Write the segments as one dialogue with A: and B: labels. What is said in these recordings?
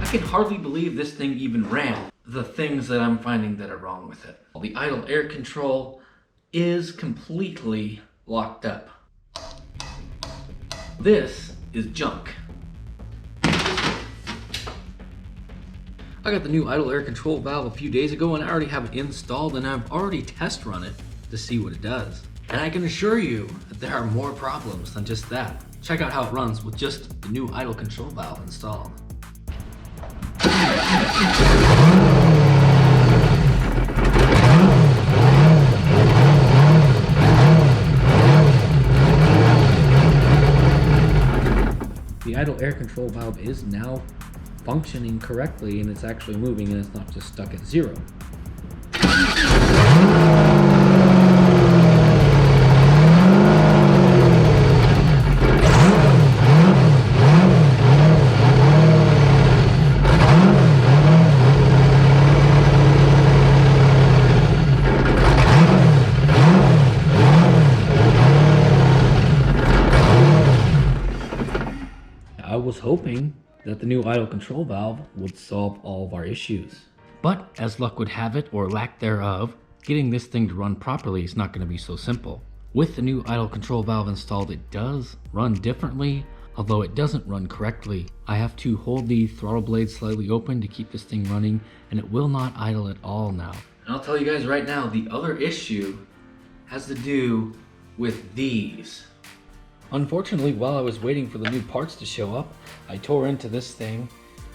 A: can hardly believe this thing even ran. The things that I'm finding that are wrong with it. The idle air control is completely locked up. This is junk. I got the new idle air control valve a few days ago and I already have it installed and I've already test run it to see what it does. And I can assure you that there are more problems than just that. Check out how it runs with just the new idle control valve installed. The idle air control valve is now functioning correctly and it's actually moving and it's not just stuck at 0. I was hoping that the new idle control valve would solve all of our issues. But as luck would have it, or lack thereof, getting this thing to run properly is not going to be so simple. With the new idle control valve installed, it does run differently, although it doesn't run correctly. I have to hold the throttle blade slightly open to keep this thing running, and it will not idle at all now. And I'll tell you guys right now, the other issue has to do with these. Unfortunately, while I was waiting for the new parts to show up, I tore into this thing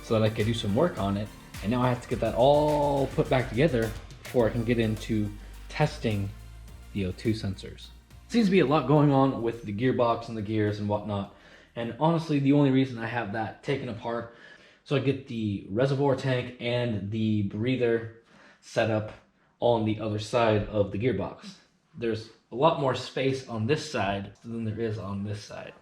A: so that I could do some work on it. And now I have to get that all put back together before I can get into testing the O2 sensors. Seems to be a lot going on with the gearbox and the gears and whatnot. And honestly, the only reason I have that taken apart so I get the reservoir tank and the breather set up on the other side of the gearbox. There's a lot more space on this side than there is on this side.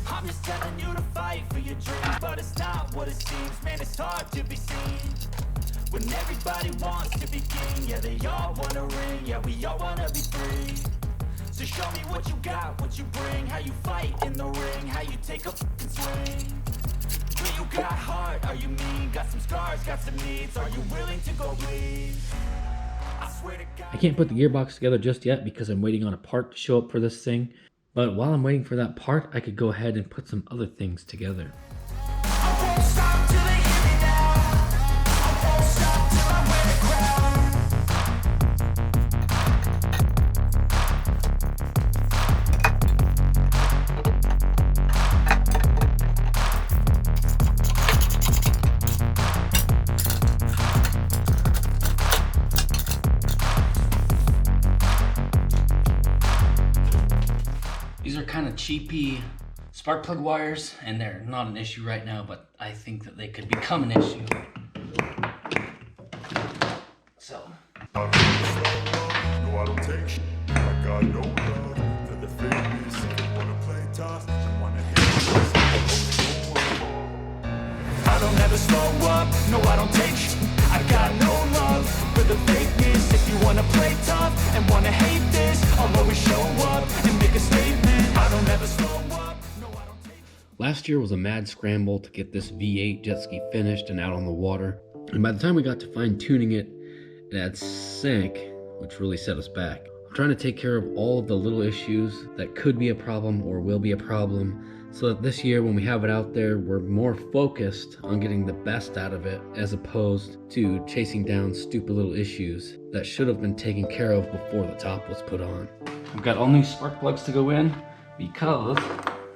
B: I'm just telling you to fight for your dreams, but it's not what it seems. Man, it's hard to be seen when everybody wants to be king. Yeah, they all wanna ring. Yeah, we all wanna be free. So show me what you got, what you bring, how you fight in the ring, how you take a fucking swing. Do you got heart? Are you mean? Got some scars, got some needs. Are you willing to go bleed? I swear to God.
A: I can't put the gearbox together just yet because I'm waiting on a part to show up for this thing. But while I'm waiting for that part, I could go ahead and put some other things together.
B: I won't stop till they hear me now. I won't stop till I win the crown.
A: These are kind of cheapy spark plug wires, and they're not an issue right now, but I think that they could become an issue. So.
C: No, I don't take shit. I got no love for the fakeness. If you wanna play tough and wanna hit
B: I don't ever slow up, no I don't take shit. I got no love for the fakeness. If you wanna play tough and wanna hate this, I'll always show up and make a statement. I don't ever slow up, no I don't take shit.
A: Last year was a mad scramble to get this V8 jet ski finished and out on the water. And by the time we got to fine tuning it, it had sank, which really set us back. I'm trying to take care of all of the little issues that could be a problem or will be a problem, so that this year when we have it out there, we're more focused on getting the best out of it as opposed to chasing down stupid little issues that should have been taken care of before the top was put on. We've got all new spark plugs to go in because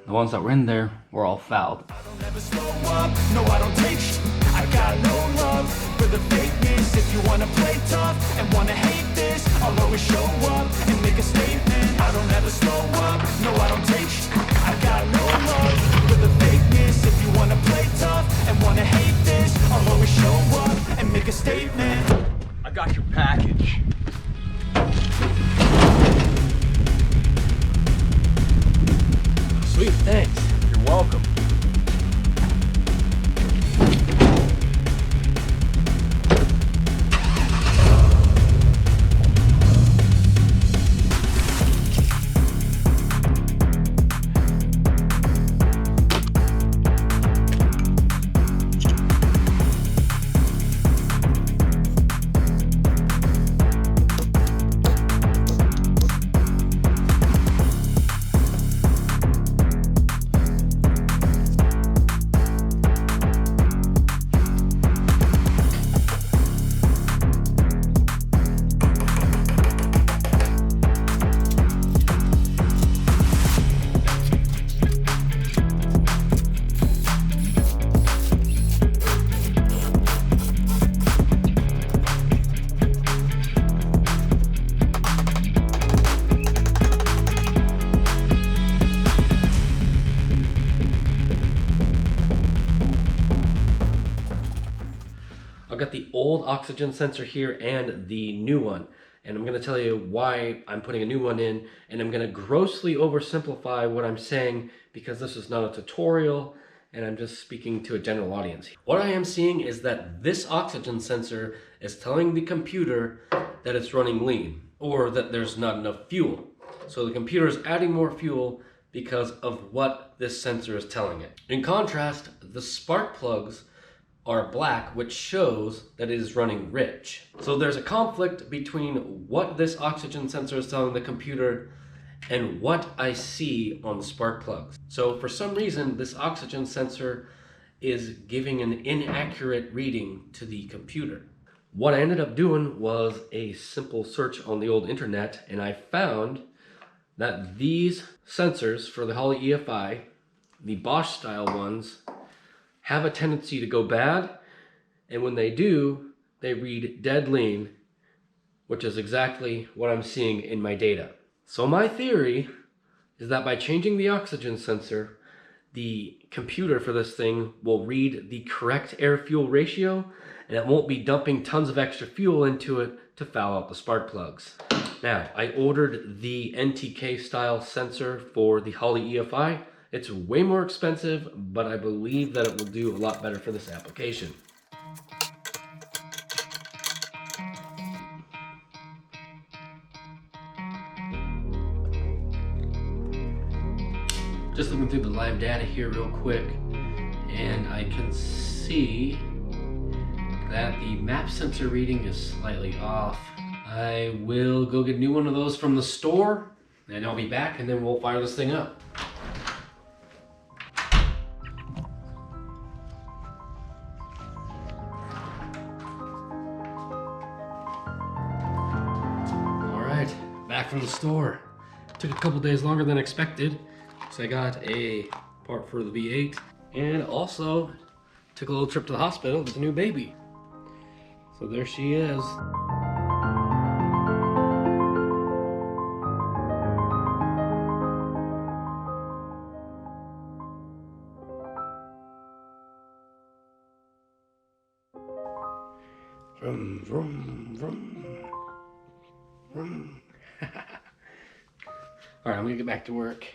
A: the ones that were in there were all fouled.
B: I don't ever slow up, no I don't take shit. I got no love for the fakeness. If you wanna play tough and wanna hate this, I'll always show up and make a statement. I don't ever slow up, no I don't take shit. I got no love for the fakeness. If you wanna play tough and wanna hate this, I'll always show up and make a statement.
D: I got your package.
A: Thanks.
D: You're welcome.
E: I've got the old oxygen sensor here and the new one, and I'm going to tell you why I'm putting a new one in, and I'm going to grossly oversimplify what I'm saying because this is not a tutorial and I'm just speaking to a general audience. What I am seeing is that this oxygen sensor is telling the computer that it's running lean or that there's not enough fuel. So the computer is adding more fuel because of what this sensor is telling it. In contrast, the spark plugs are black, which shows that it is running rich. So there's a conflict between what this oxygen sensor is telling the computer and what I see on the spark plugs. So for some reason, this oxygen sensor is giving an inaccurate reading to the computer. What I ended up doing was a simple search on the old internet, and I found that these sensors for the Holley EFI, the Bosch style ones, have a tendency to go bad, and when they do, they read dead lean, which is exactly what I'm seeing in my data. So my theory is that by changing the oxygen sensor, the computer for this thing will read the correct air-fuel ratio, and it won't be dumping tons of extra fuel into it to foul out the spark plugs. Now, I ordered the NTK style sensor for the Holley EFI. It's way more expensive, but I believe that it will do a lot better for this application. Just looking through the live data here real quick, and I can see that the map sensor reading is slightly off. I will go get a new one of those from the store, and I'll be back, and then we'll fire this thing up. Alright, back from the store. Took a couple days longer than expected, so I got a part for the V8, and also took a little trip to the hospital with a new baby. So there she is. Vroom, vroom, vroom, vroom. All right, I'm gonna get back to work.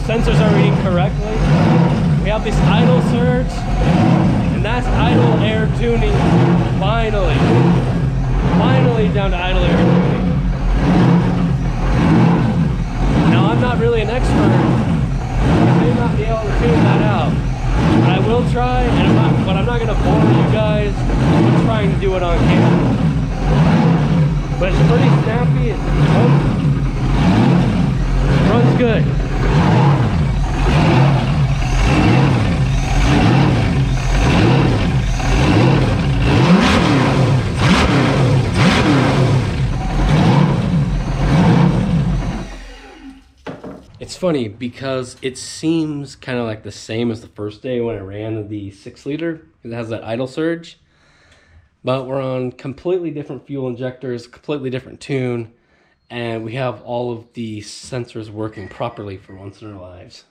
E: sensors are reading correctly. We have this idle surge, and that's idle air tuning. Finally down to idle air tuning. Now I'm not really an expert. I may not be able to tune that out, but I will try. But I'm not going to bore you guys with trying to do it on camera. But it's pretty snappy. It runs good. It's funny because it seems kind of like the same as the first day when I ran the 6-liter, because it has that idle surge. But we're on completely different fuel injectors, completely different tune, and we have all of the sensors working properly for once in our lives.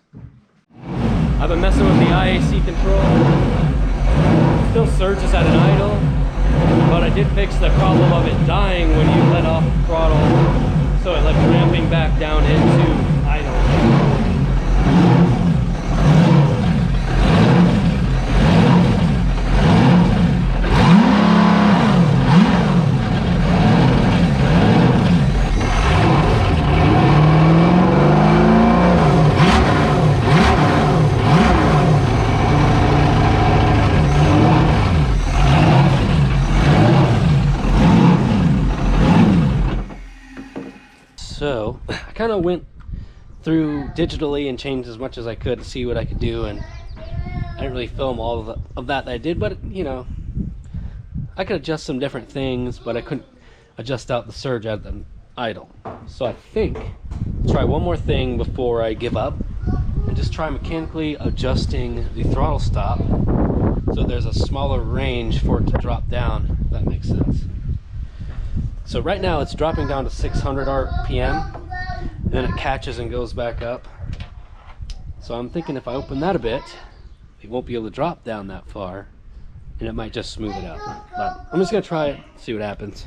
E: I've been messing with the IAC control. Still surges at an idle, but I did fix the problem of it dying when you let off the throttle, so it like ramping back down into idle. So I kind of went through digitally and changed as much as I could to see what I could do, and I didn't really film all of that I did, but you know, I could adjust some different things, but I couldn't adjust out the surge at the idle. So I think I'll try one more thing before I give up, and just try mechanically adjusting the throttle stop so there's a smaller range for it to drop down, if that makes sense. So right now it's dropping down to 600 RPM, and then it catches and goes back up. So I'm thinking if I open that a bit, it won't be able to drop down that far, and it might just smooth it out. But I'm just gonna try it, see what happens.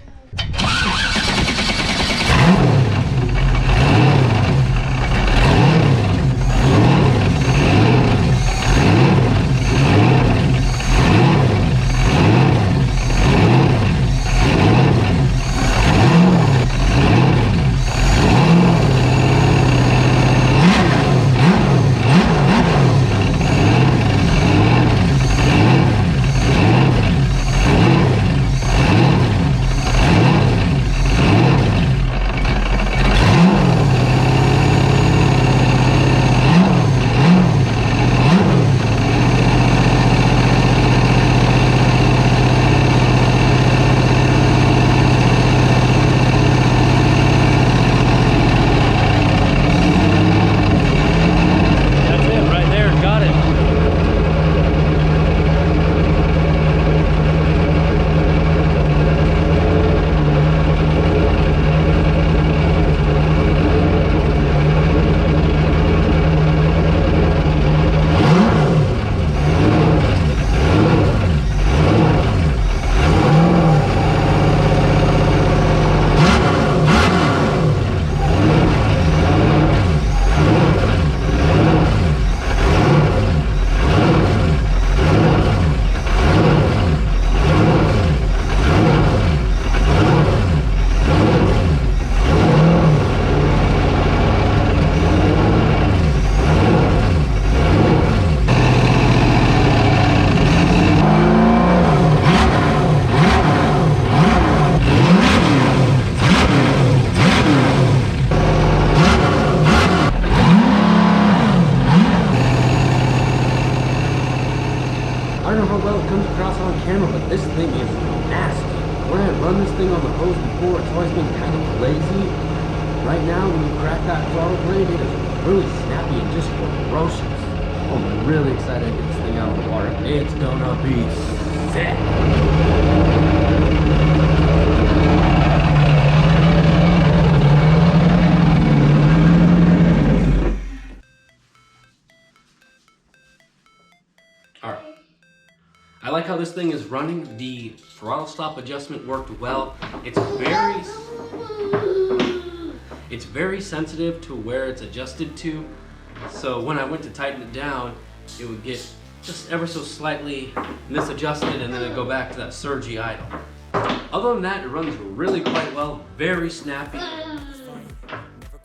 E: Right now, when you crack that throttle blade, it is really snappy and just ferocious. Oh, I'm really excited to get this thing out of the water. It's gonna be sick. Alright. I like how this thing is running. The throttle stop adjustment worked well. It's very sensitive to where it's adjusted to. So when I went to tighten it down, it would get just ever so slightly misadjusted and then it'd go back to that surgy idle. Other than that, it runs really quite well, very snappy.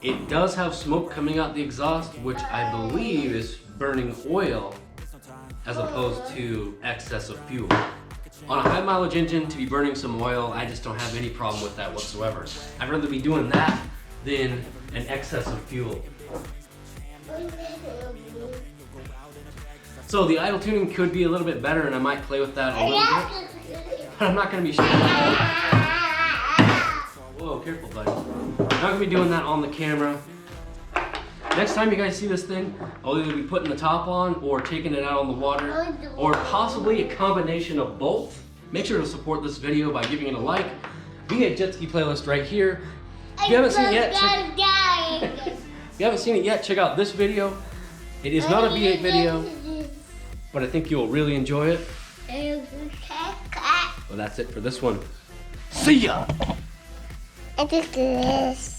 E: It does have smoke coming out the exhaust, which I believe is burning oil as opposed to excess of fuel. On a high mileage engine, to be burning some oil, I just don't have any problem with that whatsoever. I'd rather be doing that than an excess of fuel. So the idle tuning could be a little bit better and I might play with that a little bit. But I'm not going to be showing that. Whoa, careful, buddy. I'm not going to be doing that on the camera. Next time you guys see this thing, I'll either be putting the top on or taking it out on the water, or possibly a combination of both. Make sure to support this video by giving it a like. V8 jet ski playlist right here. If you haven't seen it yet, check out this video. It is not a V8 video, but I think you'll really enjoy it. Well, that's it for this one. See ya!
D: I did this.